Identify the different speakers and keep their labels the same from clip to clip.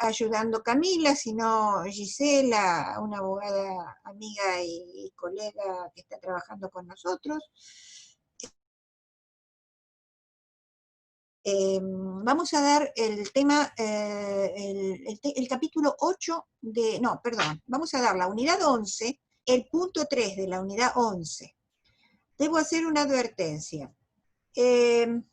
Speaker 1: ayudando Camila, sino Gisela, una abogada amiga y colega que está trabajando con nosotros. Vamos a dar el tema, el capítulo 8 de, no, perdón, vamos a dar la unidad 11, el punto 3 de la unidad 11. Debo hacer una advertencia. En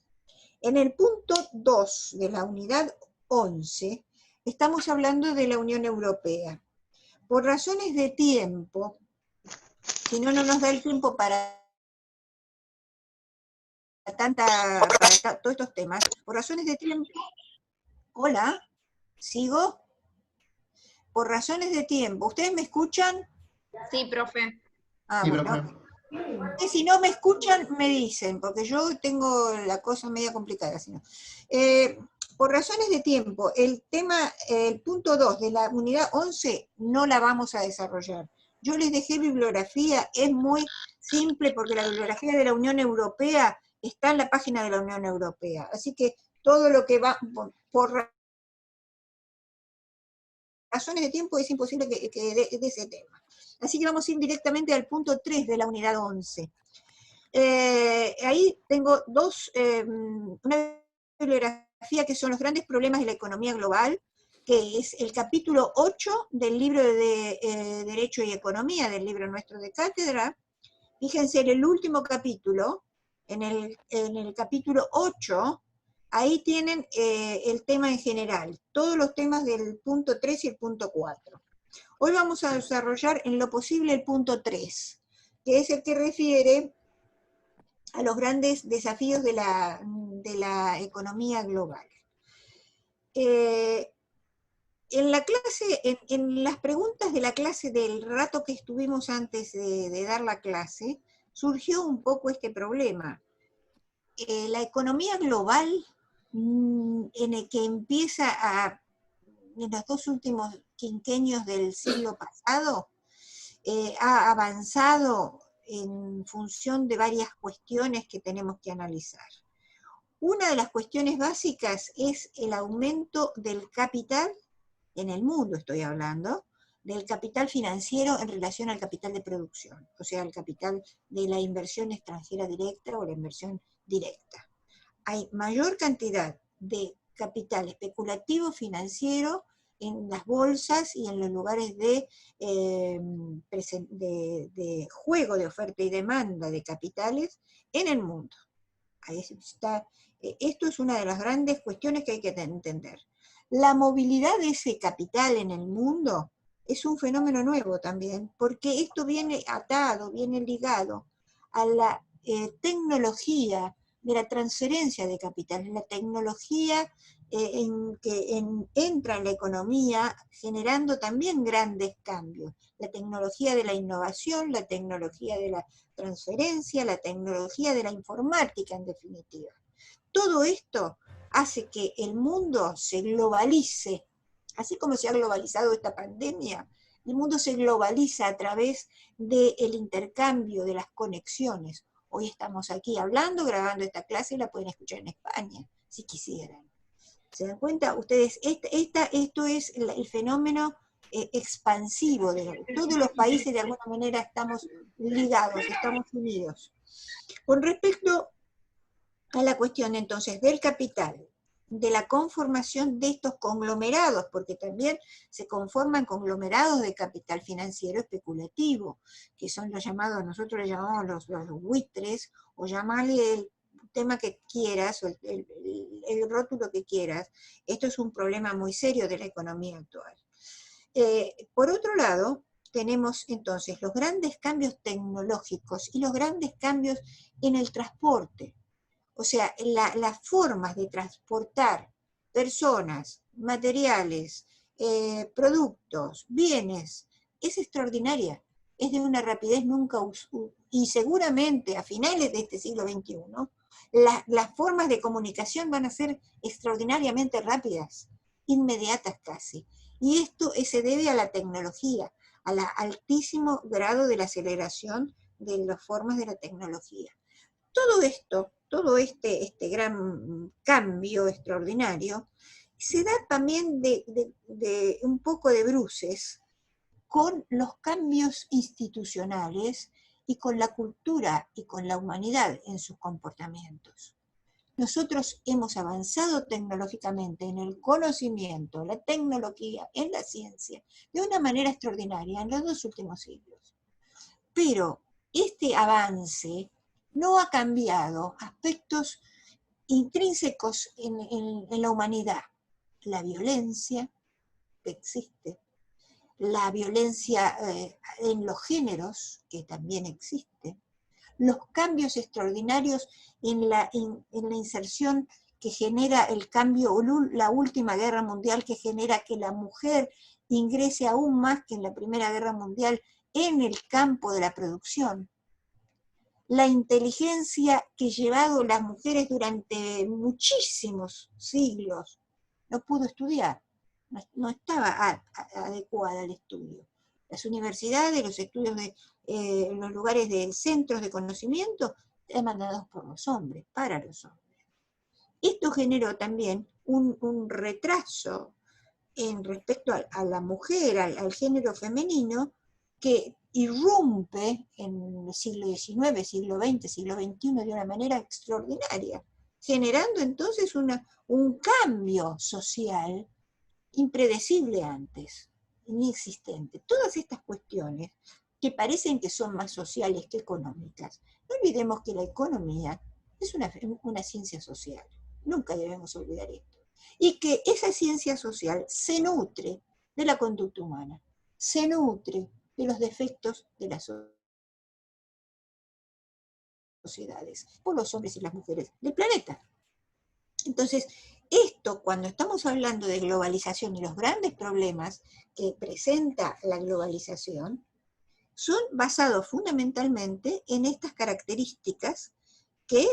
Speaker 1: el punto 2 de la unidad 11, estamos hablando de la Unión Europea. Por razones de tiempo, si no, no nos da el tiempo para todos estos temas, por razones de tiempo, hola, ¿sigo? Por razones de tiempo, ¿ustedes me escuchan?
Speaker 2: Sí, profe.
Speaker 1: Ah,
Speaker 3: Sí,
Speaker 1: bueno.
Speaker 3: profe.
Speaker 1: Si no me escuchan, me dicen, porque yo tengo la cosa media complicada. Si no. Por razones de tiempo, el tema, el punto 2 de la unidad 11 no la vamos a desarrollar. Yo les dejé bibliografía, es muy simple porque la bibliografía de la Unión Europea está en la página de la Unión Europea. Así que todo lo que va por razones de tiempo es imposible que de ese tema. Así que vamos a ir directamente al punto 3 de la unidad 11. Ahí tengo una bibliografía que son los grandes problemas de la economía global, que es el capítulo 8 del libro de Derecho y Economía, del libro nuestro de cátedra. Fíjense en el último capítulo, en el capítulo 8, ahí tienen el tema en general, todos los temas del punto 3 y el punto 4. Hoy vamos a desarrollar en lo posible el punto 3, que es el que refiere a los grandes desafíos de la economía global. En la clase, en las preguntas de la clase del rato que estuvimos antes de dar la clase, surgió un poco este problema. La economía global, en el que empieza en los 2 últimos quinquenios del siglo pasado, ha avanzado en función de varias cuestiones que tenemos que analizar. Una de las cuestiones básicas es el aumento del capital, en el mundo estoy hablando, del capital financiero en relación al capital de producción, o sea, el capital de la inversión extranjera directa o la inversión directa. Hay mayor cantidad de capital especulativo financiero en las bolsas y en los lugares de juego de oferta y demanda de capitales en el mundo. Ahí está. Esto es una de las grandes cuestiones que hay que entender. La movilidad de ese capital en el mundo es un fenómeno nuevo también, porque esto viene atado, viene ligado a la tecnología de la transferencia de capital, la tecnología que entra en la economía generando también grandes cambios. La tecnología de la innovación, la tecnología de la transferencia, la tecnología de la informática en definitiva. Todo esto hace que el mundo se globalice, así como se ha globalizado esta pandemia, el mundo se globaliza a través del intercambio, de las conexiones. Hoy estamos aquí hablando, grabando esta clase, y la pueden escuchar en España, si quisieran. ¿Se dan cuenta? Ustedes, esto es el fenómeno expansivo de todos los países, de alguna manera estamos ligados, estamos unidos. Con respecto a la cuestión entonces del capital, de la conformación de estos conglomerados, porque también se conforman conglomerados de capital financiero especulativo, que son los llamados, nosotros le llamamos los buitres, o llamarle el tema que quieras, o el rótulo que quieras. Esto es un problema muy serio de la economía actual. Por otro lado, tenemos entonces los grandes cambios tecnológicos y los grandes cambios en el transporte. O sea, las formas de transportar personas, materiales, productos, bienes, es extraordinaria. Es de una rapidez nunca y seguramente a finales de este siglo XXI, las formas de comunicación van a ser extraordinariamente rápidas, inmediatas casi. Y esto se debe a la tecnología, al altísimo grado de la aceleración de las formas de la tecnología. Todo esto, todo este gran cambio extraordinario, se da también de un poco de bruces con los cambios institucionales y con la cultura y con la humanidad en sus comportamientos. Nosotros hemos avanzado tecnológicamente en el conocimiento, la tecnología, en la ciencia, de una manera extraordinaria en los 2 últimos siglos. Pero este avance no ha cambiado aspectos intrínsecos en la humanidad. La violencia que existe, la violencia en los géneros, que también existe, los cambios extraordinarios en la inserción que genera el cambio, la última guerra mundial, que genera que la mujer ingrese aún más que en la Primera Guerra Mundial en el campo de la producción. La inteligencia que ha llevado las mujeres durante muchísimos siglos no pudo estudiar, no estaba adecuada al estudio. Las universidades, los estudios de los lugares de centros de conocimiento demandados por los hombres, para los hombres. Esto generó también un retraso en respecto a la mujer, al género femenino, que irrumpe en el siglo XIX, siglo XX, siglo XXI de una manera extraordinaria, generando entonces un cambio social impredecible antes, inexistente. Todas estas cuestiones que parecen que son más sociales que económicas, no olvidemos que la economía es una ciencia social, nunca debemos olvidar esto, y que esa ciencia social se nutre de la conducta humana, se nutre de los defectos de las sociedades, por los hombres y las mujeres del planeta. Entonces, esto, cuando estamos hablando de globalización y los grandes problemas que presenta la globalización, son basados fundamentalmente en estas características que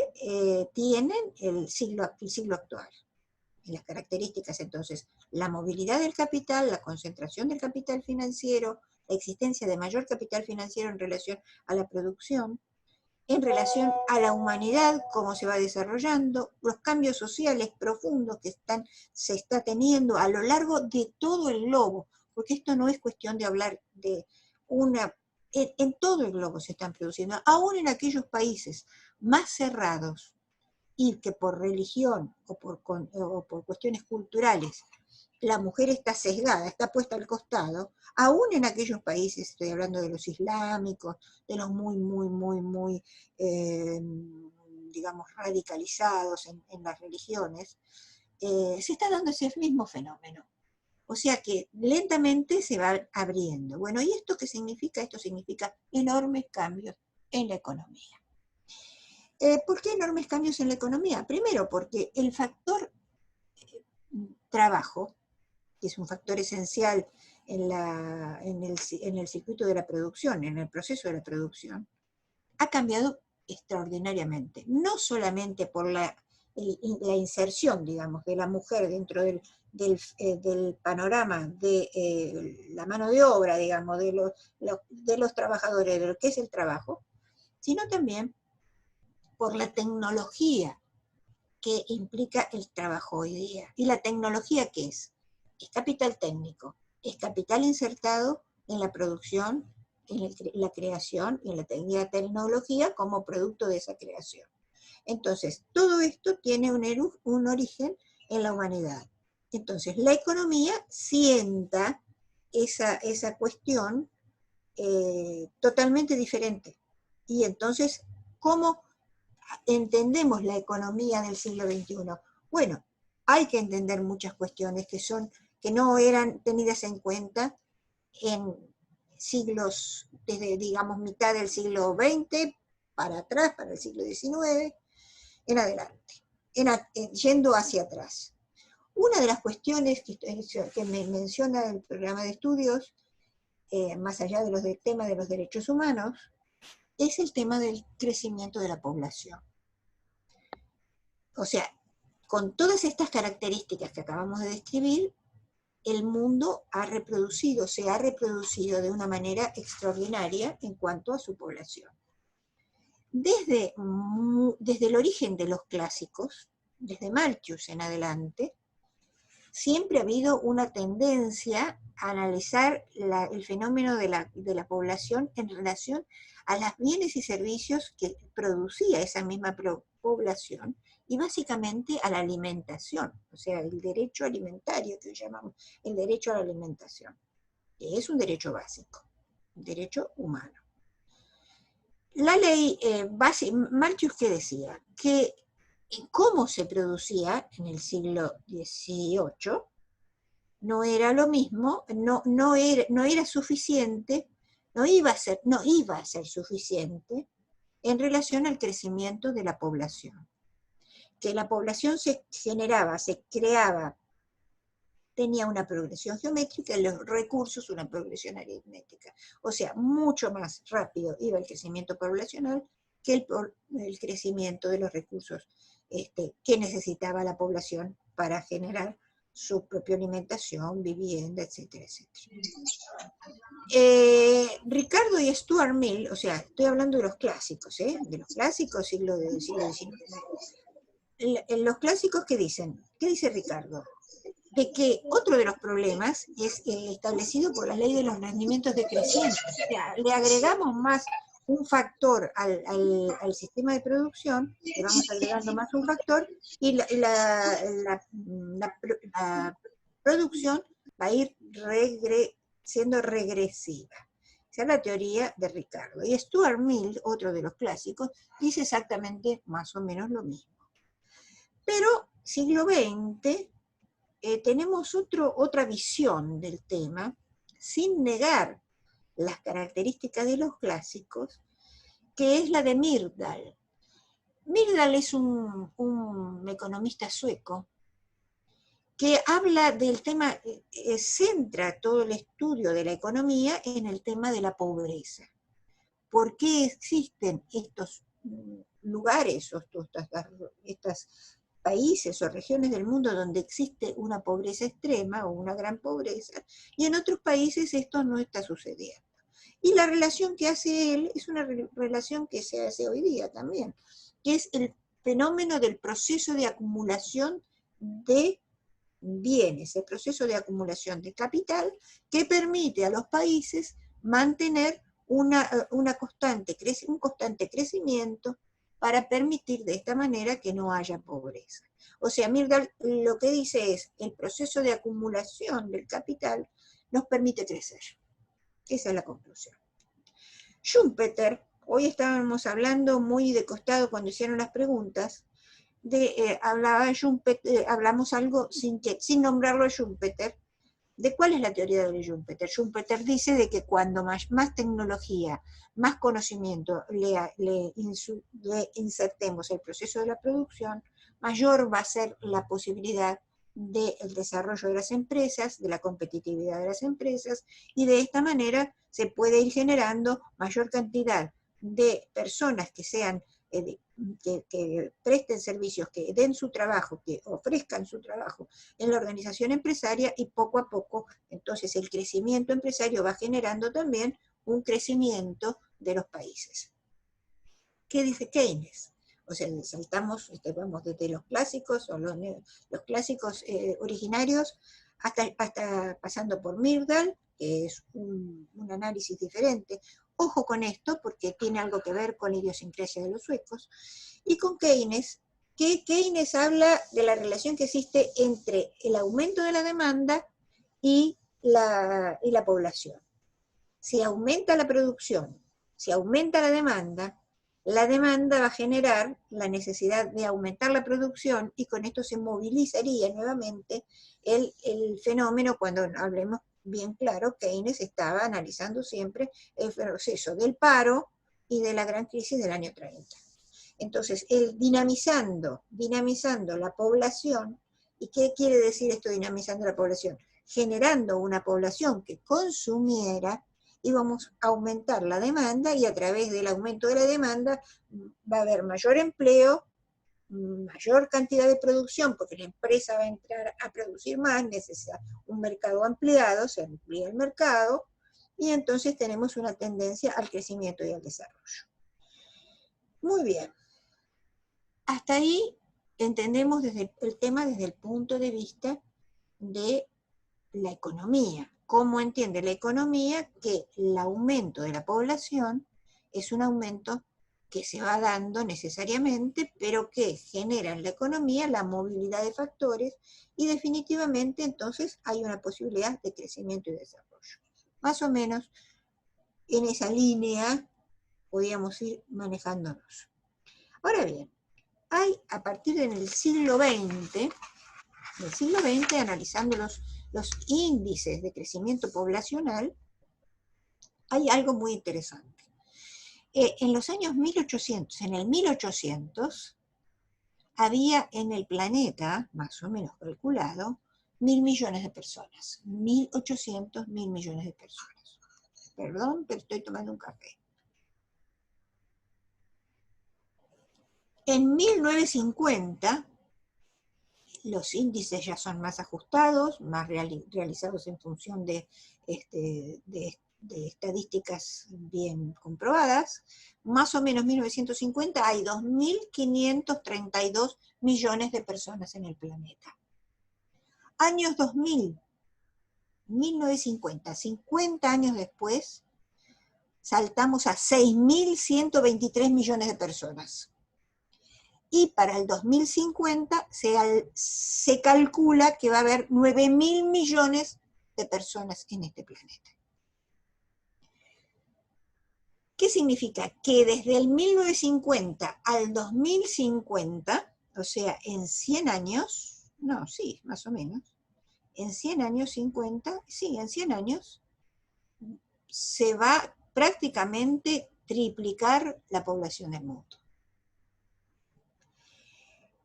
Speaker 1: tienen el siglo actual. En las características, entonces, la movilidad del capital, la concentración del capital financiero, la existencia de mayor capital financiero en relación a la producción, en relación a la humanidad, cómo se va desarrollando, los cambios sociales profundos que se está teniendo a lo largo de todo el globo, porque esto no es cuestión de hablar de en todo el globo se están produciendo, aún en aquellos países más cerrados y que por religión o por cuestiones culturales la mujer está sesgada, está puesta al costado, aún en aquellos países, estoy hablando de los islámicos, de los muy, digamos, radicalizados en las religiones, se está dando ese mismo fenómeno. O sea que lentamente se va abriendo. Bueno, ¿y esto qué significa? Esto significa enormes cambios en la economía. ¿Por qué enormes cambios en la economía? Primero, porque el factor trabajo, que es un factor esencial en el circuito de la producción, en el proceso de la producción, ha cambiado extraordinariamente. No solamente por la inserción, digamos, de la mujer dentro del panorama de la mano de obra, digamos, de los trabajadores, de lo que es el trabajo, sino también por la tecnología que implica el trabajo hoy día. ¿Y la tecnología qué es? Es capital técnico, es capital insertado en la producción, en la creación y en la tecnología como producto de esa creación. Entonces, todo esto tiene un origen en la humanidad. Entonces, la economía sienta esa cuestión totalmente diferente. Y entonces, ¿cómo entendemos la economía del siglo XXI? Bueno, hay que entender muchas cuestiones que no eran tenidas en cuenta en siglos, desde, digamos, mitad del siglo XX para atrás, para el siglo XIX, en adelante, yendo hacia atrás. Una de las cuestiones que me menciona el programa de estudios, más allá del tema de los derechos humanos, es el tema del crecimiento de la población. O sea, con todas estas características que acabamos de describir, el mundo se ha reproducido de una manera extraordinaria en cuanto a su población. Desde el origen de los clásicos, desde Malthus en adelante, siempre ha habido una tendencia a analizar el fenómeno de la población en relación a los bienes y servicios que producía esa misma población, y básicamente a la alimentación, o sea, el derecho alimentario que llamamos el derecho a la alimentación, que es un derecho básico, un derecho humano. La ley Malthus, ¿qué decía? Que cómo se producía en el siglo XVIII no era lo mismo, no era suficiente, no iba a ser suficiente en relación al crecimiento de la población. Que la población se generaba, se creaba, tenía una progresión geométrica y los recursos una progresión aritmética. O sea, mucho más rápido iba el crecimiento poblacional que el crecimiento de los recursos que necesitaba la población para generar su propia alimentación, vivienda, etcétera, etcétera. Ricardo y Stuart Mill, o sea, estoy hablando de los clásicos, de los clásicos siglo XIX. Los clásicos, ¿qué dicen? ¿Qué dice Ricardo? De que otro de los problemas es el establecido por la ley de los rendimientos decrecientes. O sea, le agregamos más un factor al sistema de producción, le vamos agregando más un factor, y la producción va a ir siendo regresiva. Esa es la teoría de Ricardo. Y Stuart Mill, otro de los clásicos, dice exactamente más o menos lo mismo. Pero siglo XX, tenemos otra visión del tema, sin negar las características de los clásicos, que es la de Myrdal. Myrdal es un economista sueco que habla del tema, centra todo el estudio de la economía en el tema de la pobreza. ¿Por qué existen estos lugares, estas países o regiones del mundo donde existe una pobreza extrema o una gran pobreza, y en otros países esto no está sucediendo? Y la relación que hace él es una relación que se hace hoy día también, que es el fenómeno del proceso de acumulación de bienes, el proceso de acumulación de capital que permite a los países mantener un constante crecimiento para permitir de esta manera que no haya pobreza. O sea, Myrdal lo que dice es, el proceso de acumulación del capital nos permite crecer. Esa es la conclusión. Schumpeter, hoy estábamos hablando muy de costado cuando hicieron las preguntas, hablamos algo sin nombrarlo a Schumpeter, de cuál es la teoría de Schumpeter. Schumpeter dice de que cuando más tecnología, más conocimiento le insertemos el proceso de la producción, mayor va a ser la posibilidad del desarrollo de las empresas, de la competitividad de las empresas, y de esta manera se puede ir generando mayor cantidad de personas que sean que presten servicios, que den su trabajo, que ofrezcan su trabajo en la organización empresaria, y poco a poco entonces el crecimiento empresario va generando también un crecimiento de los países. ¿Qué dice Keynes? O sea, saltamos, vamos desde los clásicos o los clásicos originarios hasta pasando por Myrdal, que es un análisis diferente. Ojo con esto, porque tiene algo que ver con la idiosincrasia de los suecos, y con Keynes, que Keynes habla de la relación que existe entre el aumento de la demanda y la población. Si aumenta la producción, si aumenta la demanda va a generar la necesidad de aumentar la producción, y con esto se movilizaría nuevamente el fenómeno. Cuando hablemos bien claro, Keynes estaba analizando siempre el proceso del paro y de la gran crisis del año 30. Entonces, el dinamizando la población, ¿y qué quiere decir esto dinamizando la población? Generando una población que consumiera, íbamos a aumentar la demanda, y a través del aumento de la demanda va a haber mayor empleo, mayor cantidad de producción, porque la empresa va a entrar a producir más, necesita un mercado ampliado, se amplía el mercado, y entonces tenemos una tendencia al crecimiento y al desarrollo. Muy bien. Hasta ahí entendemos el tema desde el punto de vista de la economía. ¿Cómo entiende la economía que el aumento de la población es un aumento que se va dando necesariamente, pero que genera en la economía la movilidad de factores y definitivamente entonces hay una posibilidad de crecimiento y desarrollo? Más o menos en esa línea podíamos ir manejándonos. Ahora bien, hay a partir del siglo XX, analizando los índices de crecimiento poblacional, hay algo muy interesante. En los años 1800, en el 1800, había en el planeta, más o menos calculado, 1.000 millones de personas. 1800, 1.000 millones de personas. Perdón, pero estoy tomando un café. En 1950, los índices ya son más ajustados, más realizados en función de estadísticas bien comprobadas. Más o menos en 1950 hay 2.532 millones de personas en el planeta. Años 2000, 1950, 50 años después, saltamos a 6.123 millones de personas. Y para el 2050 se calcula que va a haber 9.000 millones de personas en este planeta. ¿Qué significa? Que desde el 1950 al 2050, o sea, en 100 años, no, sí, más o menos, en 100 años, 50, sí, en 100 años, se va prácticamente triplicar la población del mundo.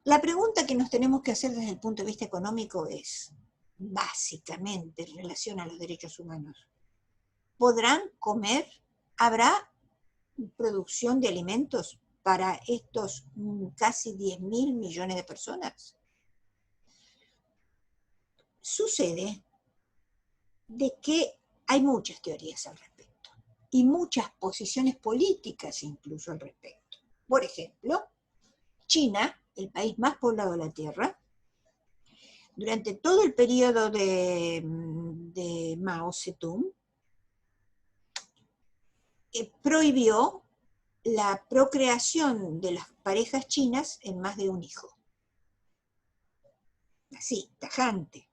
Speaker 1: La pregunta que nos tenemos que hacer desde el punto de vista económico es, básicamente, en relación a los derechos humanos. ¿Podrán comer? ¿Habrá producción de alimentos para estos casi 10.000 millones de personas? Sucede de que hay muchas teorías al respecto y muchas posiciones políticas incluso al respecto. Por ejemplo, China, el país más poblado de la Tierra, durante todo el periodo de Mao Zedong, prohibió la procreación de las parejas chinas en más de un hijo. Así, tajante.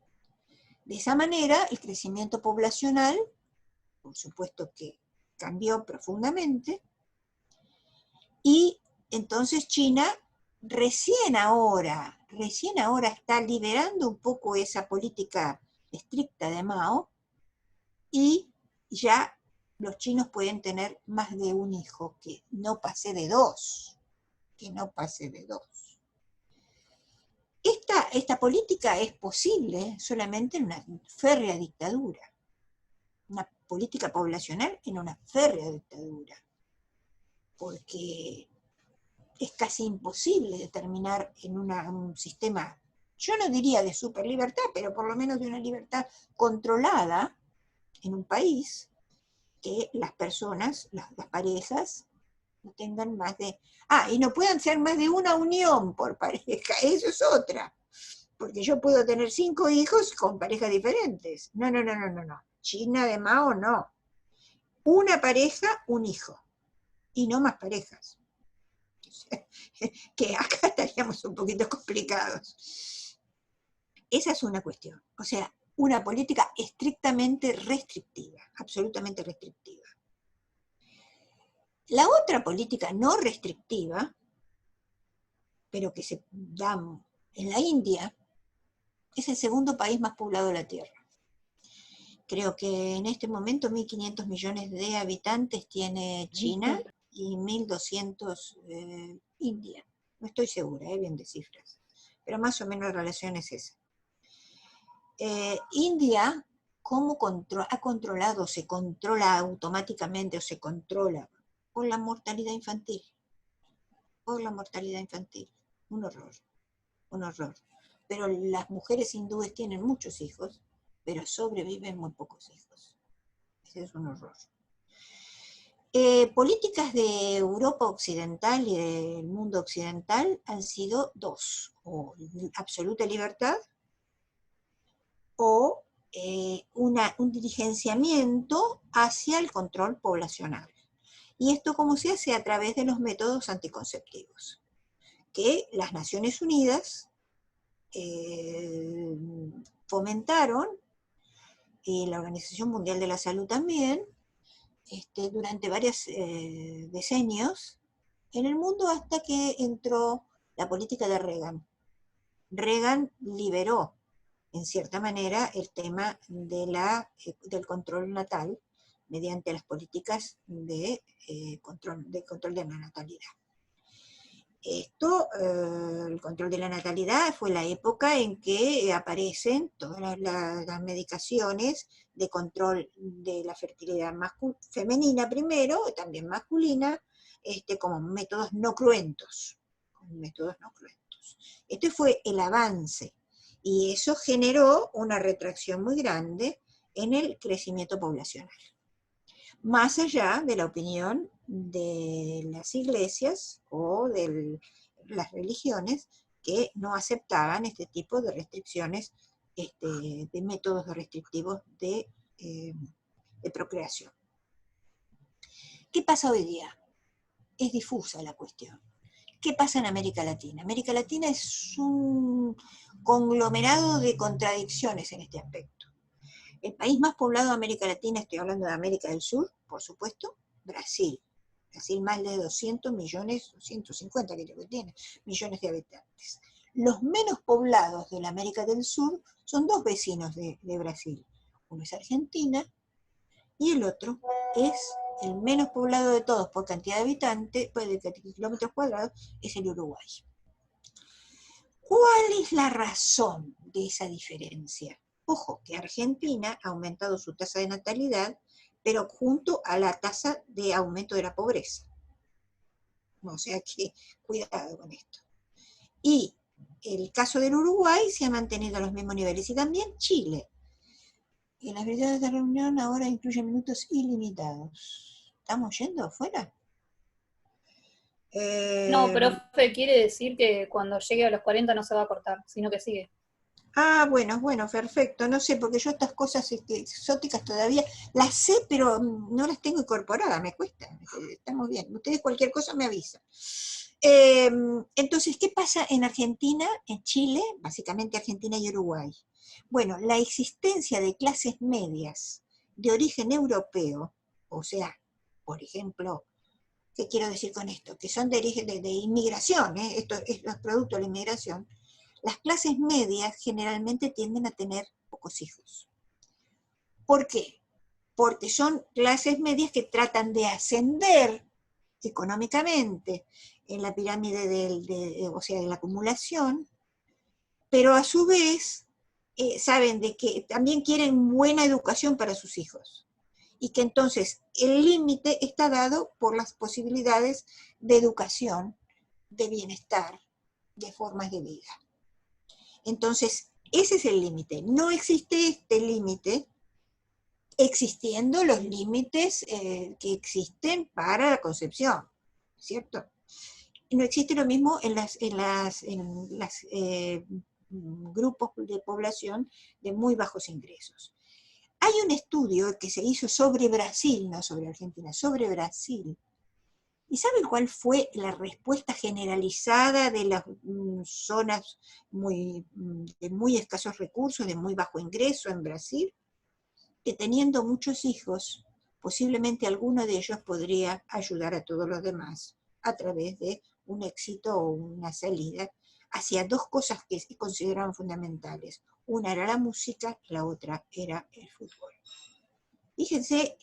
Speaker 1: De esa manera, el crecimiento poblacional, por supuesto que cambió profundamente, y entonces China recién ahora está liberando un poco esa política estricta de Mao, y ya los chinos pueden tener más de un hijo, que no pase de 2, Esta política es posible solamente en una férrea dictadura, una política poblacional en una férrea dictadura, porque es casi imposible determinar en un sistema, yo no diría de superlibertad, pero por lo menos de una libertad controlada en un país, que las personas, las parejas, no tengan más de... y no puedan ser más de una unión por pareja, eso es otra. Porque yo puedo tener 5 hijos con parejas diferentes. No. China de Mao no. Una pareja, un hijo. Y no más parejas. Que acá estaríamos un poquito complicados. Esa es una cuestión. O sea, una política estrictamente restrictiva, absolutamente restrictiva. La otra política no restrictiva, pero que se da en la India, es el segundo país más poblado de la Tierra. Creo que en este momento 1.500 millones de habitantes tiene China y 1.200 India. No estoy segura, bien de cifras, pero más o menos la relación es esa. India, ¿cómo ha controlado, se controla automáticamente o se controla? Por la mortalidad infantil. Por la mortalidad infantil. Un horror, un horror. Pero las mujeres hindúes tienen muchos hijos, pero sobreviven muy pocos hijos. Ese es un horror. Políticas de Europa Occidental y del mundo occidental han sido 2, o absoluta libertad o un dirigenciamiento hacia el control poblacional. Y esto cómo se hace a través de los métodos anticonceptivos, que las Naciones Unidas fomentaron, y la Organización Mundial de la Salud también, durante varios decenios en el mundo, hasta que entró la política de Reagan. Reagan liberó, en cierta manera, el tema del control natal mediante las políticas de control de la natalidad. El control de la natalidad fue la época en que aparecen todas las medicaciones de control de la fertilidad femenina primero, también masculina, como métodos no cruentos. Este fue el avance, y eso generó una retracción muy grande en el crecimiento poblacional, más allá de la opinión de las iglesias o de las religiones que no aceptaban este tipo de restricciones, de métodos restrictivos de procreación. ¿Qué pasa hoy día? Es difusa la cuestión. ¿Qué pasa en América Latina? América Latina es un conglomerado de contradicciones en este aspecto. El país más poblado de América Latina, estoy hablando de América del Sur, por supuesto, Brasil. Brasil, más de 200 millones, 250 creo que tiene, millones de habitantes. Los menos poblados de la América del Sur son dos vecinos de Brasil. Uno es Argentina y el otro es el menos poblado de todos por cantidad de habitantes, pues de kilómetros cuadrados, es el Uruguay. ¿Cuál es la razón de esa diferencia? Ojo, que Argentina ha aumentado su tasa de natalidad, pero junto a la tasa de aumento de la pobreza. O sea que, cuidado con esto. Y el caso del Uruguay se ha mantenido a los mismos niveles, y también Chile. Y las habilidades de reunión ahora incluyen minutos ilimitados. ¿Estamos yendo afuera?
Speaker 2: No, profe, quiere decir que cuando llegue a los 40 no se va a cortar, sino que sigue.
Speaker 1: Bueno, perfecto. No sé, porque yo estas cosas exóticas todavía las sé, pero no las tengo incorporadas, me cuesta. Estamos bien. Ustedes cualquier cosa me avisan. Entonces, ¿qué pasa en Argentina, en Chile, básicamente Argentina y Uruguay? Bueno, la existencia de clases medias de origen europeo, o sea, por ejemplo, ¿qué quiero decir con esto? Que son de origen de inmigración, esto es los productos de la inmigración. Las clases medias generalmente tienden a tener pocos hijos. ¿Por qué? Porque son clases medias que tratan de ascender económicamente en la pirámide o sea, de la acumulación, pero a su vez saben de que también quieren buena educación para sus hijos, y que entonces el límite está dado por las posibilidades de educación, de bienestar, de formas de vida. Entonces, ese es el límite. No existe este límite existiendo los límites que existen para la concepción, ¿cierto? No existe lo mismo en las grupos de población de muy bajos ingresos. Hay un estudio que se hizo sobre Brasil, no sobre Argentina, sobre Brasil. ¿Y saben cuál fue la respuesta generalizada de las zonas de muy escasos recursos, de muy bajo ingreso en Brasil? Que teniendo muchos hijos, posiblemente alguno de ellos podría ayudar a todos los demás a través de un éxito o una salida hacia dos cosas que se consideraban fundamentales. Una era la música, la otra era el fútbol. Fíjense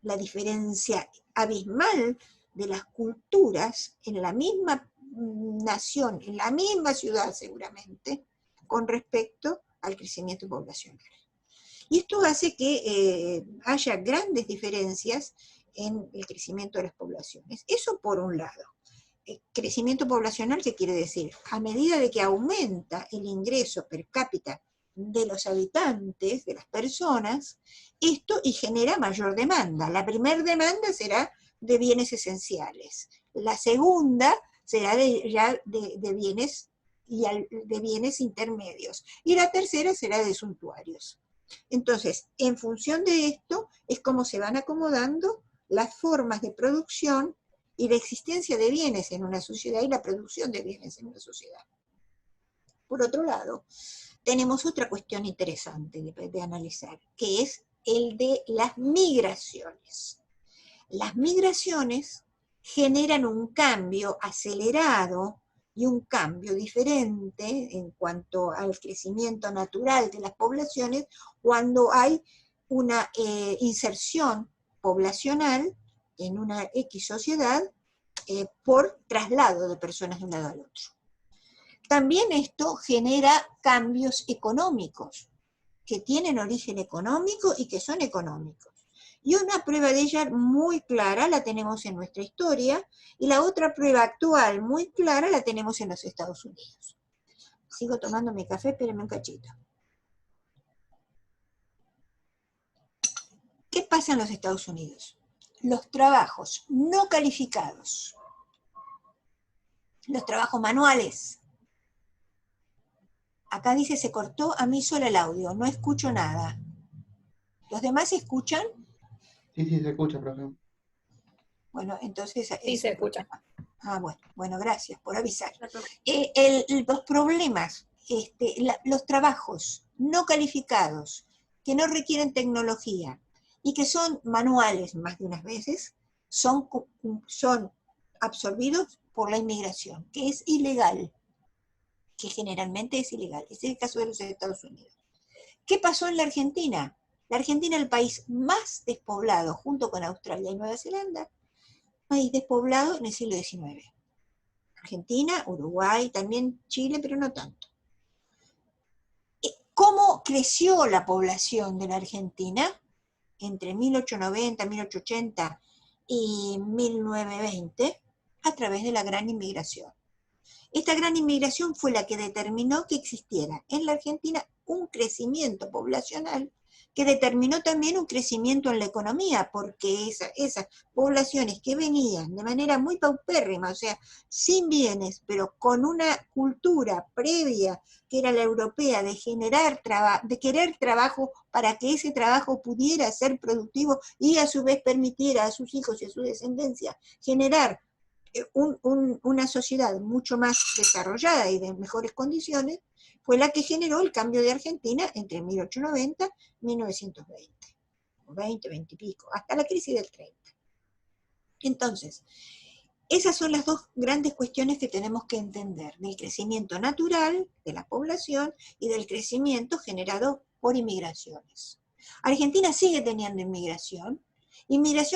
Speaker 1: la diferencia abismal de las culturas en la misma nación, en la misma ciudad seguramente, con respecto al crecimiento poblacional. Y esto hace que haya grandes diferencias en el crecimiento de las poblaciones. Eso por un lado. El crecimiento poblacional, ¿qué quiere decir? A medida de que aumenta el ingreso per cápita de los habitantes, de las personas, esto y genera mayor demanda. La primera demanda será de bienes esenciales. La segunda será de bienes de bienes intermedios. Y la tercera será de suntuarios. Entonces, en función de esto, es como se van acomodando las formas de producción y la existencia de bienes en una sociedad y la producción de bienes en una sociedad. Por otro lado, tenemos otra cuestión interesante de analizar, que es el de las migraciones. Las migraciones generan un cambio acelerado y un cambio diferente en cuanto al crecimiento natural de las poblaciones cuando hay una inserción poblacional en una X sociedad por traslado de personas de un lado al otro. También esto genera cambios económicos, que tienen origen económico y que son económicos. Y una prueba de ella muy clara la tenemos en nuestra historia, y la otra prueba actual muy clara la tenemos en los Estados Unidos. Sigo tomando mi café, espérenme un cachito. ¿Qué pasa en los Estados Unidos? Los trabajos no calificados, los trabajos manuales. Acá dice se cortó a mí solo el audio, no escucho nada. ¿Los demás escuchan?
Speaker 3: Sí, sí, se escucha, profe.
Speaker 1: Bueno, entonces...
Speaker 2: Sí, se escucha.
Speaker 1: Ah, bueno, gracias por avisar. Los problemas, los trabajos no calificados, que no requieren tecnología y que son manuales más de unas veces, son absorbidos por la inmigración, que es ilegal, que generalmente es ilegal. Ese es el caso de los Estados Unidos. ¿Qué pasó en la Argentina? La Argentina es el país más despoblado, junto con Australia y Nueva Zelanda, país despoblado en el siglo XIX. Argentina, Uruguay, también Chile, pero no tanto. ¿Cómo creció la población de la Argentina entre 1890, 1880 y 1920? A través de la gran inmigración. Esta gran inmigración fue la que determinó que existiera en la Argentina un crecimiento poblacional que determinó también un crecimiento en la economía, porque esas poblaciones que venían de manera muy paupérrima, o sea, sin bienes, pero con una cultura previa, que era la europea, de de querer trabajo para que ese trabajo pudiera ser productivo y a su vez permitiera a sus hijos y a su descendencia generar una sociedad mucho más desarrollada y de mejores condiciones, fue la que generó el cambio de Argentina entre 1890 y 1920, o 20 y pico, hasta la crisis del 30. Entonces, esas son las dos grandes cuestiones que tenemos que entender, del crecimiento natural de la población y del crecimiento generado por inmigraciones. Argentina sigue teniendo inmigración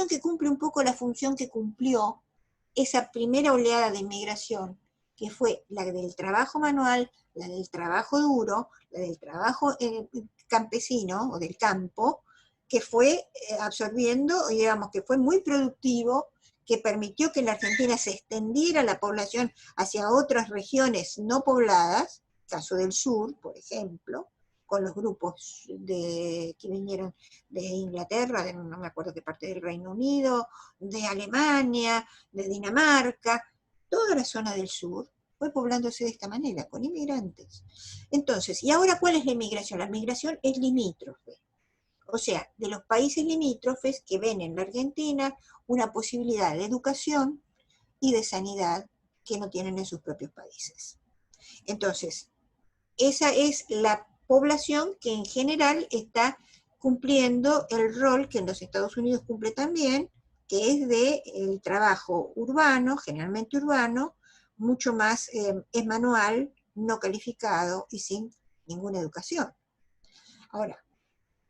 Speaker 1: que cumple un poco la función que cumplió esa primera oleada de inmigración, que fue la del trabajo manual, la del trabajo duro, la del trabajo campesino o del campo, que fue absorbiendo, digamos, que fue muy productivo, que permitió que en la Argentina se extendiera la población hacia otras regiones no pobladas, caso del sur, por ejemplo, con los grupos que vinieron de Inglaterra, no me acuerdo qué parte del Reino Unido, de Alemania, de Dinamarca, toda la zona del sur fue poblándose de esta manera, con inmigrantes. Entonces, ¿y ahora cuál es la inmigración? La migración es limítrofe. O sea, de los países limítrofes que ven en la Argentina una posibilidad de educación y de sanidad que no tienen en sus propios países. Entonces, esa es la población que en general está cumpliendo el rol que en los Estados Unidos cumple también, que es del trabajo urbano, generalmente urbano, mucho más es manual, no calificado y sin ninguna educación. Ahora,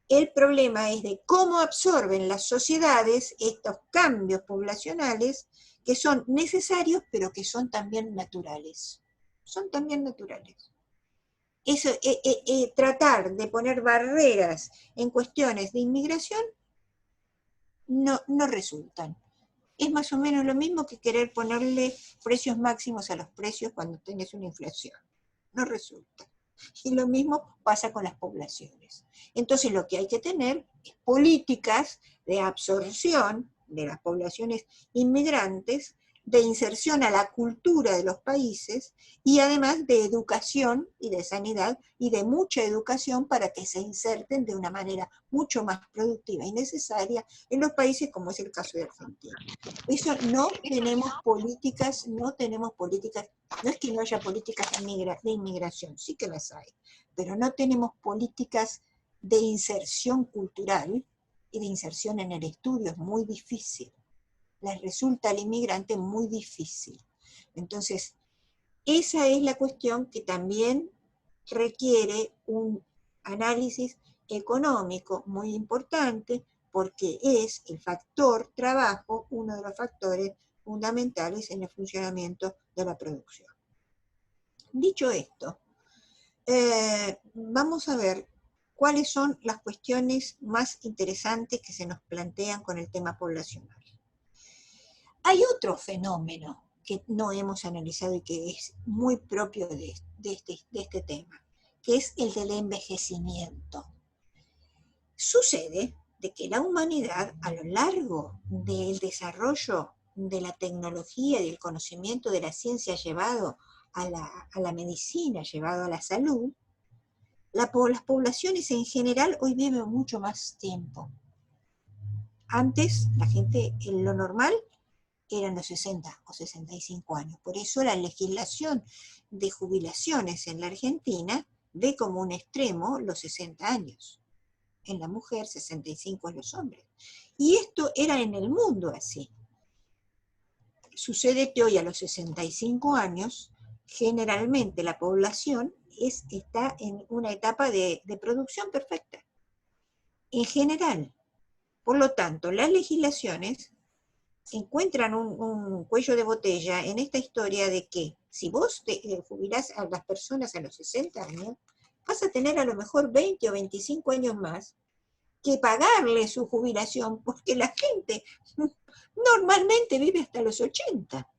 Speaker 1: el problema es de cómo absorben las sociedades estos cambios poblacionales que son necesarios, pero que son también naturales. Son también naturales. Eso, tratar de poner barreras en cuestiones de inmigración no resultan. Es más o menos lo mismo que querer ponerle precios máximos a los precios cuando tenés una inflación. No resulta. Y lo mismo pasa con las poblaciones. Entonces lo que hay que tener es políticas de absorción de las poblaciones inmigrantes de inserción a la cultura de los países y además de educación y de sanidad y de mucha educación para que se inserten de una manera mucho más productiva y necesaria en los países como es el caso de Argentina. Eso no tenemos políticas, no es que no haya políticas de inmigración, sí que las hay, pero no tenemos políticas de inserción cultural y de inserción en el estudio, es muy difícil. Les resulta al inmigrante muy difícil. Entonces, esa es la cuestión que también requiere un análisis económico muy importante, porque es el factor trabajo uno de los factores fundamentales en el funcionamiento de la producción. Dicho esto, vamos a ver cuáles son las cuestiones más interesantes que se nos plantean con el tema poblacional. Hay otro fenómeno que no hemos analizado y que es muy propio de este tema, que es el del envejecimiento. Sucede de que la humanidad, a lo largo del desarrollo de la tecnología y del conocimiento de la ciencia llevado a la medicina, llevado a la salud, las poblaciones en general hoy viven mucho más tiempo. Antes, la gente, en lo normal, eran los 60 o 65 años. Por eso la legislación de jubilaciones en la Argentina ve como un extremo los 60 años. En la mujer, 65 en los hombres. Y esto era en el mundo así. Sucede que hoy a los 65 años, generalmente la población está en una etapa de producción perfecta. En general. Por lo tanto, las legislaciones encuentran un cuello de botella en esta historia de que si vos te jubilás a las personas a los 60 años, vas a tener a lo mejor 20 o 25 años más que pagarle su jubilación, porque la gente normalmente vive hasta los 80.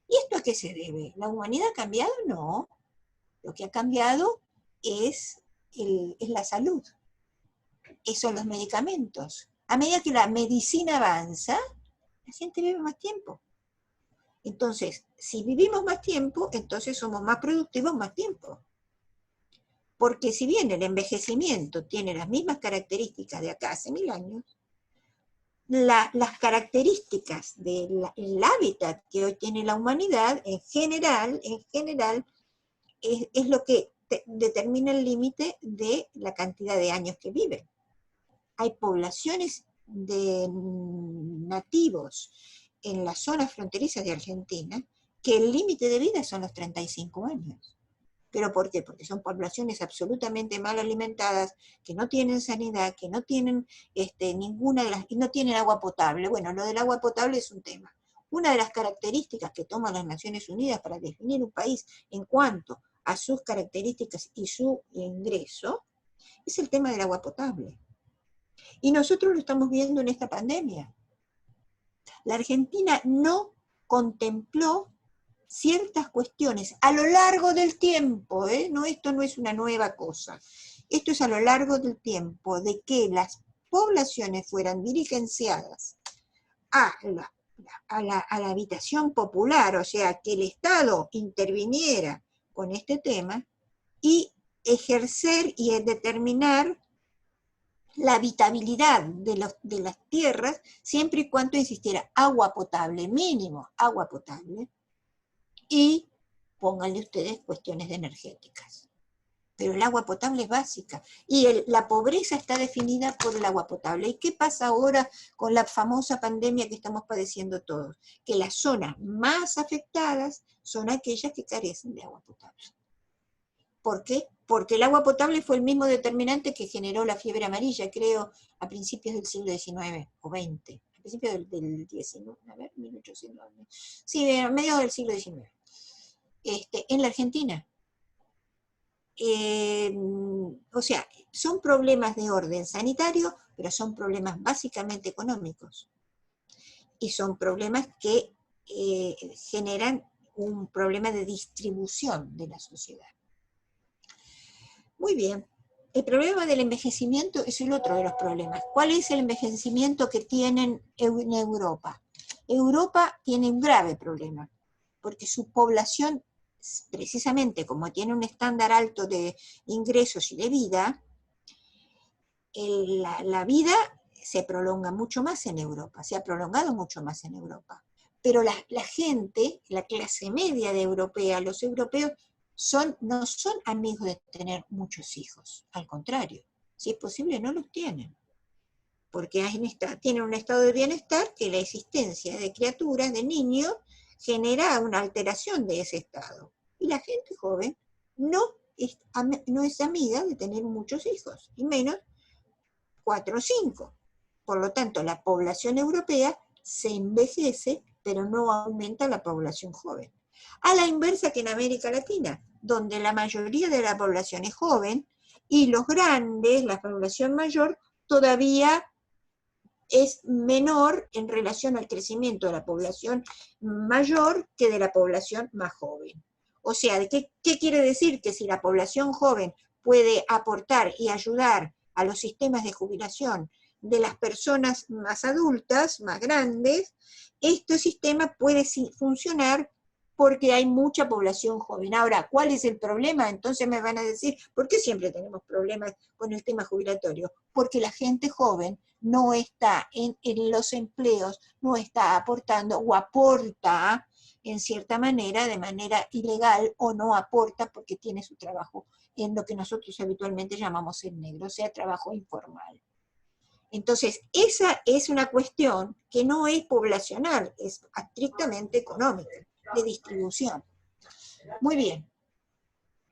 Speaker 1: ¿Y esto a qué se debe? ¿La humanidad ha cambiado? No. Lo que ha cambiado es la salud. Son los medicamentos. A medida que la medicina avanza, la gente vive más tiempo. Entonces, si vivimos más tiempo, entonces somos más productivos más tiempo. Porque si bien el envejecimiento tiene las mismas características de acá hace 1000 años, las características del hábitat que hoy tiene la humanidad, en general es lo que determina el límite de la cantidad de años que viven. Hay poblaciones de nativos en las zonas fronterizas de Argentina que el límite de vida son los 35 años. ¿Pero por qué? Porque son poblaciones absolutamente mal alimentadas, que no tienen sanidad, que no tienen ninguna de las, y no tienen agua potable. Bueno, lo del agua potable es un tema. Una de las características que toman las Naciones Unidas para definir un país en cuanto a sus características y su ingreso, es el tema del agua potable. Y nosotros lo estamos viendo en esta pandemia. La Argentina no contempló ciertas cuestiones a lo largo del tiempo, no, esto no es una nueva cosa, esto es a lo largo del tiempo, de que las poblaciones fueran dirigenciadas a la habitación popular, o sea, que el Estado interviniera con este tema y ejercer y determinar la habitabilidad de las tierras, siempre y cuando existiera agua potable, mínimo agua potable, y pónganle ustedes cuestiones de energéticas. Pero el agua potable es básica, y la pobreza está definida por el agua potable. ¿Y qué pasa ahora con la famosa pandemia que estamos padeciendo todos? Que las zonas más afectadas son aquellas que carecen de agua potable. ¿Por qué? Porque el agua potable fue el mismo determinante que generó la fiebre amarilla, creo, a principios del siglo XIX o XX. A principios del XIX, a ver, 1800. Sí, a mediados del siglo XIX. En la Argentina. O sea, son problemas de orden sanitario, pero son problemas básicamente económicos. Y son problemas que generan un problema de distribución de la sociedad. Muy bien. El problema del envejecimiento es el otro de los problemas. ¿Cuál es el envejecimiento que tienen en Europa? Europa tiene un grave problema, porque su población, precisamente como tiene un estándar alto de ingresos y de vida, la vida se prolonga mucho más en Europa, se ha prolongado mucho más en Europa. Pero la gente, la clase media de europea, los europeos, no son amigos de tener muchos hijos, al contrario, si es posible no los tienen, porque tienen un estado de bienestar que la existencia de criaturas, de niños, genera una alteración de ese estado. Y la gente joven no es amiga de tener muchos hijos, y menos 4 o 5. Por lo tanto, la población europea se envejece, pero no aumenta la población joven. A la inversa que en América Latina, donde la mayoría de la población es joven, y los grandes, la población mayor, todavía es menor en relación al crecimiento de la población mayor que de la población más joven. O sea, ¿qué quiere decir? Que si la población joven puede aportar y ayudar a los sistemas de jubilación de las personas más adultas, más grandes, este sistema puede funcionar porque hay mucha población joven. Ahora, ¿cuál es el problema? Entonces me van a decir, ¿por qué siempre tenemos problemas con el tema jubilatorio? Porque la gente joven no está en los empleos, no está aportando o aporta en cierta manera, de manera ilegal, o no aporta porque tiene su trabajo en lo que nosotros habitualmente llamamos el negro, o sea, trabajo informal. Entonces, esa es una cuestión que no es poblacional, es estrictamente económica, de distribución. Muy bien.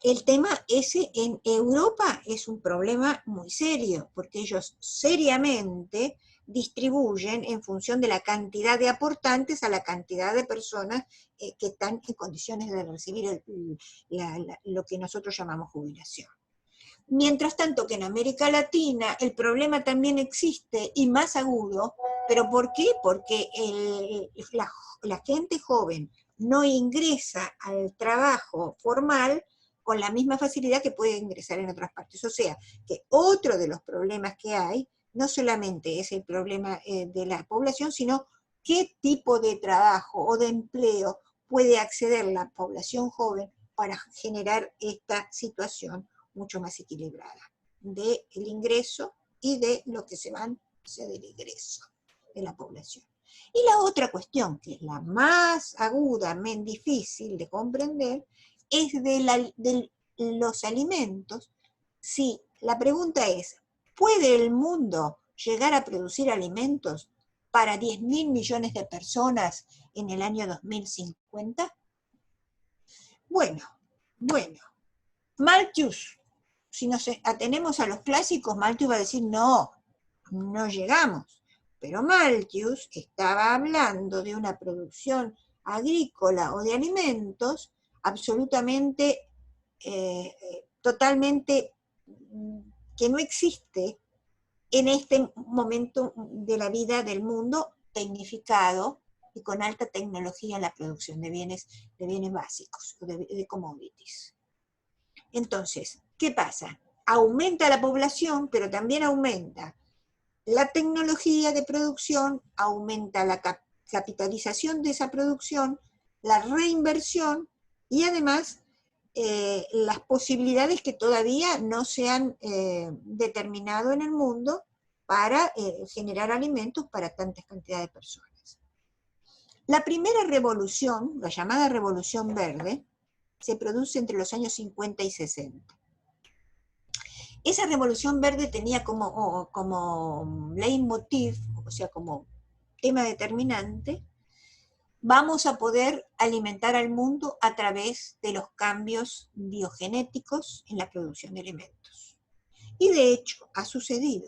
Speaker 1: El tema ese en Europa es un problema muy serio, porque ellos seriamente distribuyen en función de la cantidad de aportantes a la cantidad de personas que están en condiciones de recibir lo que nosotros llamamos jubilación. Mientras tanto que en América Latina el problema también existe y más agudo, ¿pero por qué? Porque la gente joven no ingresa al trabajo formal con la misma facilidad que puede ingresar en otras partes. O sea, que otro de los problemas que hay no solamente es el problema de la población, sino qué tipo de trabajo o de empleo puede acceder la población joven para generar esta situación mucho más equilibrada del ingreso y de lo que se van hacia del egreso de la población. Y la otra cuestión, que es la más aguda, más difícil de comprender, es de los alimentos. Sí, la pregunta es, ¿puede el mundo llegar a producir alimentos para 10.000 millones de personas en el año 2050? Bueno, Malthus, si nos atenemos a los clásicos, Malthus va a decir, no llegamos. Pero Malthus estaba hablando de una producción agrícola o de alimentos absolutamente, totalmente, que no existe en este momento de la vida del mundo, tecnificado y con alta tecnología en la producción de bienes básicos, de commodities. Entonces, ¿qué pasa? Aumenta la población, pero también aumenta la tecnología de producción, aumenta la capitalización de esa producción, la reinversión y además las posibilidades que todavía no se han determinado en el mundo para generar alimentos para tantas cantidades de personas. La primera revolución, la llamada Revolución Verde, se produce entre los años 50 y 60. Esa Revolución Verde tenía como leitmotiv, o sea, como tema determinante, vamos a poder alimentar al mundo a través de los cambios biogenéticos en la producción de alimentos. Y de hecho, ha sucedido.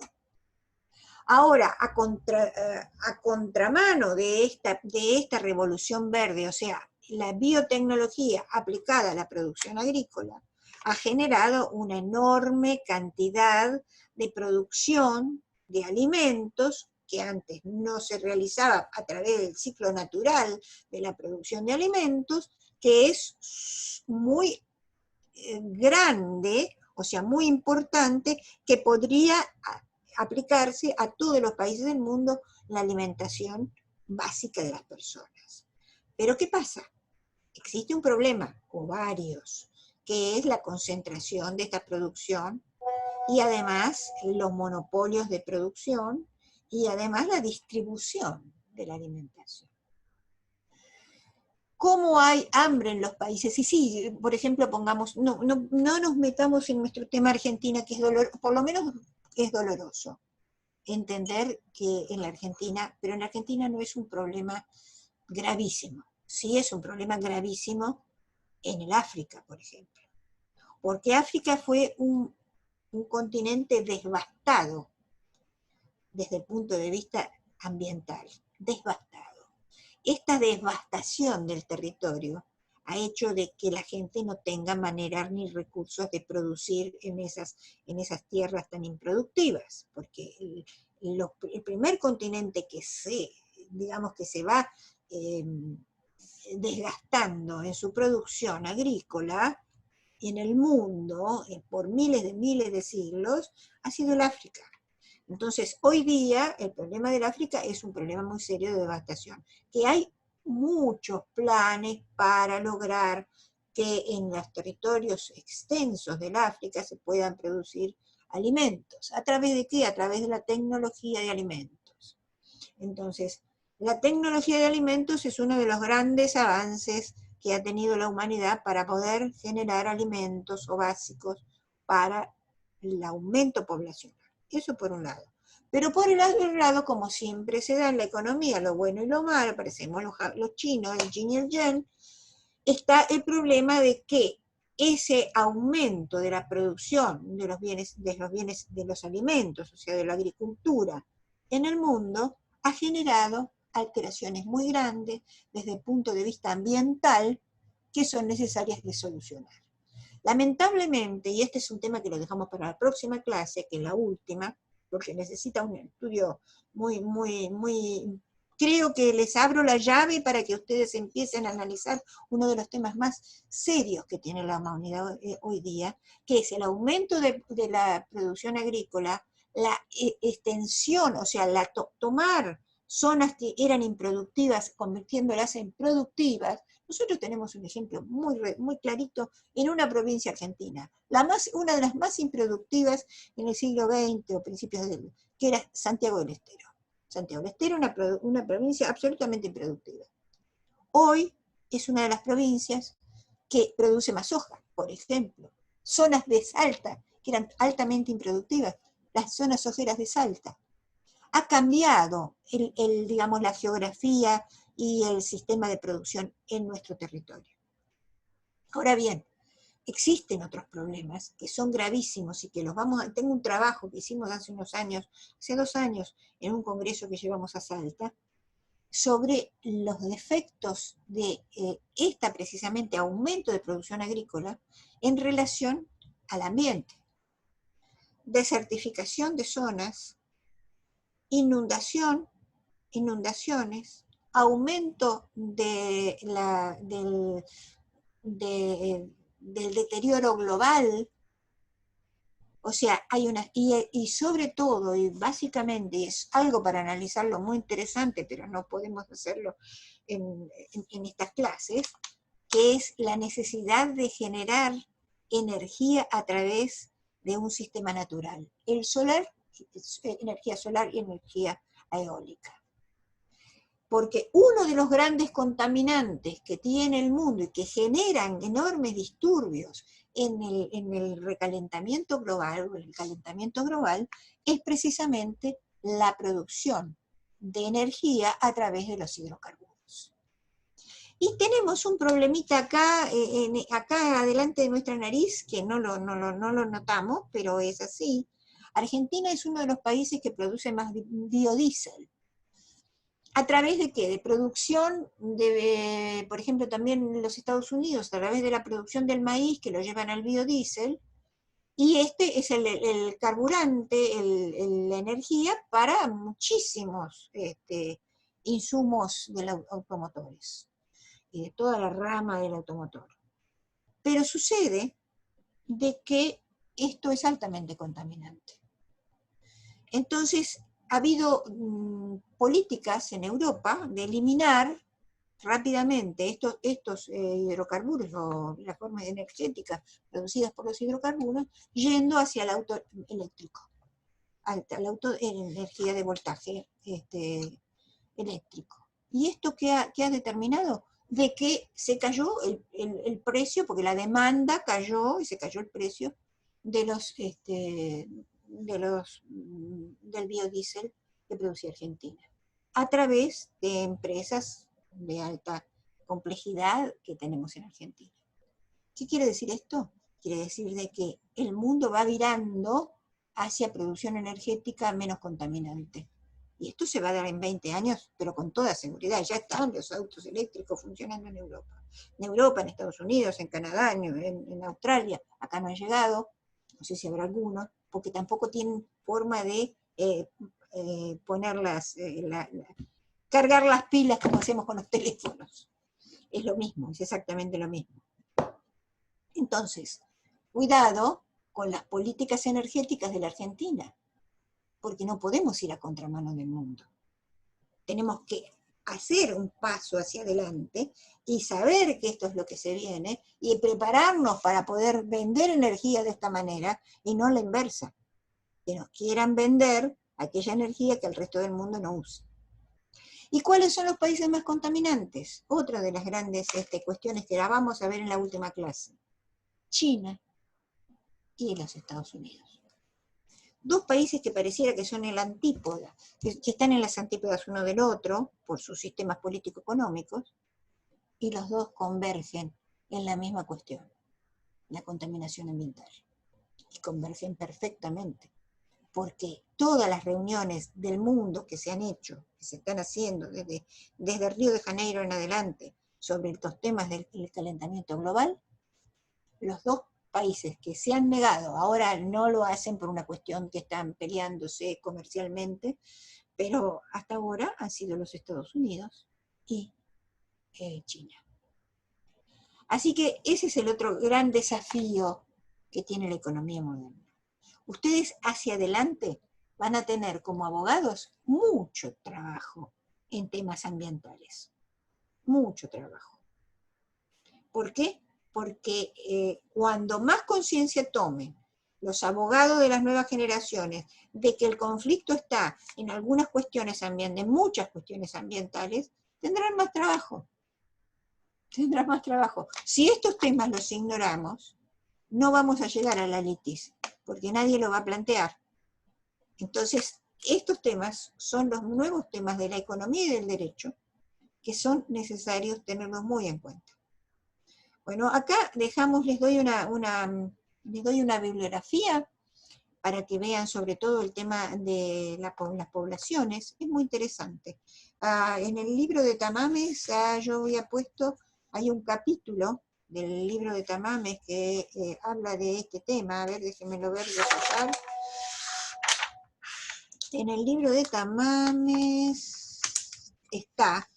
Speaker 1: Ahora, a contramano de esta Revolución Verde, o sea, la biotecnología aplicada a la producción agrícola, ha generado una enorme cantidad de producción de alimentos que antes no se realizaba a través del ciclo natural de la producción de alimentos, que es muy grande, o sea, muy importante, que podría aplicarse a todos los países del mundo la alimentación básica de las personas. Pero ¿qué pasa? Existe un problema, o varios, que es la concentración de esta producción y además los monopolios de producción y además la distribución de la alimentación. ¿Cómo hay hambre en los países? Y sí, por ejemplo, pongamos, no nos metamos en nuestro tema Argentina, que es doloroso, por lo menos es doloroso entender que en la Argentina, pero en la Argentina no es un problema gravísimo. Sí es un problema gravísimo en el África, por ejemplo. Porque África fue un continente devastado desde el punto de vista ambiental, devastado. Esta devastación del territorio ha hecho de que la gente no tenga manera ni recursos de producir en esas tierras tan improductivas, porque el primer continente que digamos que se va desgastando en su producción agrícola en el mundo, por miles de siglos, ha sido el África. Entonces, hoy día, el problema del África es un problema muy serio de devastación, que hay muchos planes para lograr que en los territorios extensos del África se puedan producir alimentos. ¿A través de qué? A través de la tecnología de alimentos. Entonces, la tecnología de alimentos es uno de los grandes avances que ha tenido la humanidad para poder generar alimentos o básicos para el aumento poblacional. Eso por un lado. Pero por el otro lado, como siempre se da en la economía, lo bueno y lo malo, parecemos los chinos, el yin y el yang, está el problema de que ese aumento de la producción de los alimentos, o sea, de la agricultura en el mundo, ha generado alteraciones muy grandes desde el punto de vista ambiental que son necesarias de solucionar. Lamentablemente, y este es un tema que lo dejamos para la próxima clase, que es la última, porque necesita un estudio muy... Creo que les abro la llave para que ustedes empiecen a analizar uno de los temas más serios que tiene la humanidad hoy día, que es el aumento de la producción agrícola, la extensión, o sea, tomar zonas que eran improductivas, convirtiéndolas en productivas. Nosotros tenemos un ejemplo muy clarito en una provincia argentina, una de las más improductivas en el siglo XX o principios que era Santiago del Estero. Santiago del Estero era una provincia absolutamente improductiva. Hoy es una de las provincias que produce más soja, por ejemplo. Zonas de Salta, que eran altamente improductivas, las zonas sojeras de Salta. Ha cambiado digamos, la geografía y el sistema de producción en nuestro territorio. Ahora bien, existen otros problemas que son gravísimos y que tengo un trabajo que hicimos hace 2 años, en un congreso que llevamos a Salta, sobre los defectos de precisamente aumento de producción agrícola en relación al ambiente. Desertificación de zonas, inundaciones, aumento del deterioro global. O sea, y sobre todo, y básicamente, es algo para analizarlo muy interesante, pero no podemos hacerlo en estas clases, que es la necesidad de generar energía a través de un sistema natural. El solar, energía solar y energía eólica. Porque uno de los grandes contaminantes que tiene el mundo y que generan enormes disturbios en el recalentamiento global, o el calentamiento global, es precisamente la producción de energía a través de los hidrocarburos. Y tenemos un problemita acá adelante de nuestra nariz, que no lo notamos, pero es así. Argentina es uno de los países que produce más biodiesel. ¿A través de qué? De producción, por ejemplo, también en los Estados Unidos, a través de la producción del maíz, que lo llevan al biodiesel, y este es el carburante, la energía para muchísimos insumos de los automotores, y de toda la rama del automotor. Pero sucede de que esto es altamente contaminante. Entonces, ha habido políticas en Europa de eliminar rápidamente estos hidrocarburos o las formas energéticas producidas por los hidrocarburos, yendo hacia el auto eléctrico, la energía de voltaje eléctrico. ¿Y esto qué ha determinado? De que se cayó el precio, porque la demanda cayó y se cayó el precio del biodiesel que producía Argentina, a través de empresas de alta complejidad que tenemos en Argentina. ¿Qué quiere decir esto? Quiere decir de que el mundo va virando hacia producción energética menos contaminante. Y esto se va a dar en 20 años, pero con toda seguridad. Ya están los autos eléctricos funcionando en Europa. En Europa, en Estados Unidos, en Canadá, en Australia. Acá no han llegado, no sé si habrá algunos, porque tampoco tienen forma de cargar las pilas como hacemos con los teléfonos. Es lo mismo, es exactamente lo mismo. Entonces, cuidado con las políticas energéticas de la Argentina, porque no podemos ir a contramano del mundo. Tenemos que hacer un paso hacia adelante y saber que esto es lo que se viene y prepararnos para poder vender energía de esta manera y no la inversa, que nos quieran vender aquella energía que el resto del mundo no usa. ¿Y cuáles son los países más contaminantes? Otra de las grandes cuestiones que la vamos a ver en la última clase. China y los Estados Unidos. Dos países que pareciera que son el antípoda, que están en las antípodas uno del otro, por sus sistemas político-económicos, y los dos convergen en la misma cuestión, la contaminación ambiental. Y convergen perfectamente, porque todas las reuniones del mundo que se han hecho, que se están haciendo desde Río de Janeiro en adelante, sobre estos temas del calentamiento global, los dos países que se han negado, ahora no lo hacen por una cuestión que están peleándose comercialmente, pero hasta ahora han sido los Estados Unidos y China. Así que ese es el otro gran desafío que tiene la economía moderna. Ustedes hacia adelante van a tener como abogados mucho trabajo en temas ambientales, mucho trabajo. ¿Por qué? Porque cuando más conciencia tomen los abogados de las nuevas generaciones de que el conflicto está en algunas cuestiones ambientales, en muchas cuestiones ambientales, tendrán más trabajo. Tendrán más trabajo. Si estos temas los ignoramos, no vamos a llegar a la litis, porque nadie lo va a plantear. Entonces, estos temas son los nuevos temas de la economía y del derecho, que son necesarios tenerlos muy en cuenta. Bueno, acá les doy una bibliografía para que vean sobre todo el tema de las poblaciones. Es muy interesante. En el libro de Tamames, yo había puesto, hay un capítulo del libro de Tamames que habla de este tema. A ver, déjenmelo ver, repasar. En el libro de Tamames está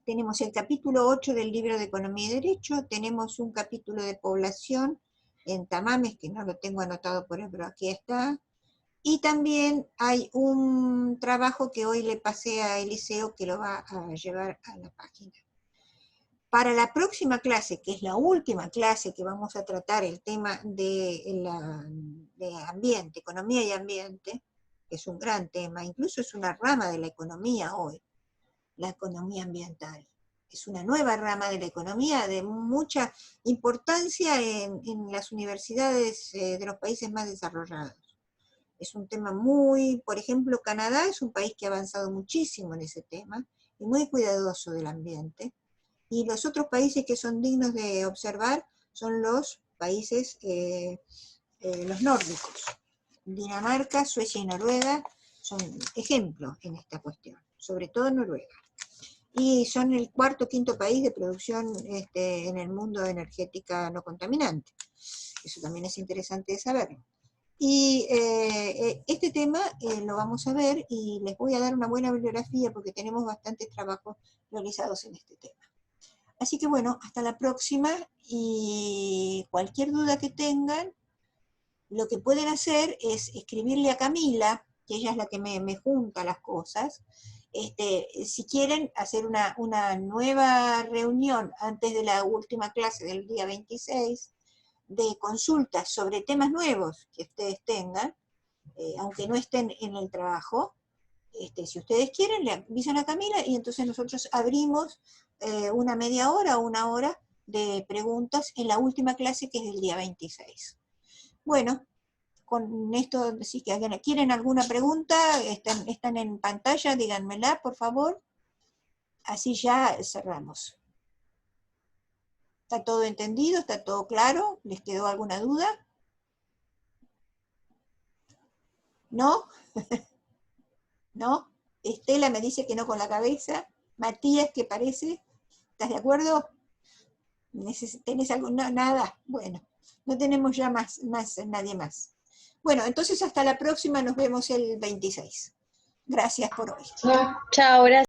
Speaker 1: tenemos el capítulo 8 del libro de Economía y Derecho, tenemos un capítulo de población en Tamames, que no lo tengo anotado por él, pero aquí está, y también hay un trabajo que hoy le pasé a Eliseo que lo va a llevar a la página. Para la próxima clase, que es la última clase que vamos a tratar el tema de ambiente, economía y ambiente, que es un gran tema, incluso es una rama de la economía hoy, la economía ambiental. Es una nueva rama de la economía de mucha importancia en las universidades de los países más desarrollados. Es un tema por ejemplo, Canadá es un país que ha avanzado muchísimo en ese tema y muy cuidadoso del ambiente. Y los otros países que son dignos de observar son los países, los nórdicos. Dinamarca, Suecia y Noruega son ejemplos en esta cuestión, sobre todo Noruega. Y son el cuarto o quinto país de producción en el mundo energética no contaminante. Eso también es interesante de saberlo. Y este tema lo vamos a ver y les voy a dar una buena bibliografía porque tenemos bastantes trabajos realizados en este tema. Así que bueno, hasta la próxima y cualquier duda que tengan, lo que pueden hacer es escribirle a Camila que ella es la que me junta las cosas, si quieren hacer una nueva reunión antes de la última clase del día 26, de consultas sobre temas nuevos que ustedes tengan, aunque no estén en el trabajo, si ustedes quieren, le avisan a Camila y entonces nosotros abrimos una media hora o una hora de preguntas en la última clase, que es del día 26. Bueno, con esto, si quieren alguna pregunta, están en pantalla, díganmela, por favor. Así ya cerramos. ¿Está todo entendido? ¿Está todo claro? ¿Les quedó alguna duda? ¿No? ¿No? Estela me dice que no con la cabeza. Matías, ¿qué parece? ¿Estás de acuerdo? ¿Tenés algo? No, nada. Bueno, no tenemos ya nadie más. Bueno, entonces hasta la próxima, nos vemos el 26. Gracias por hoy.
Speaker 2: Chao, gracias.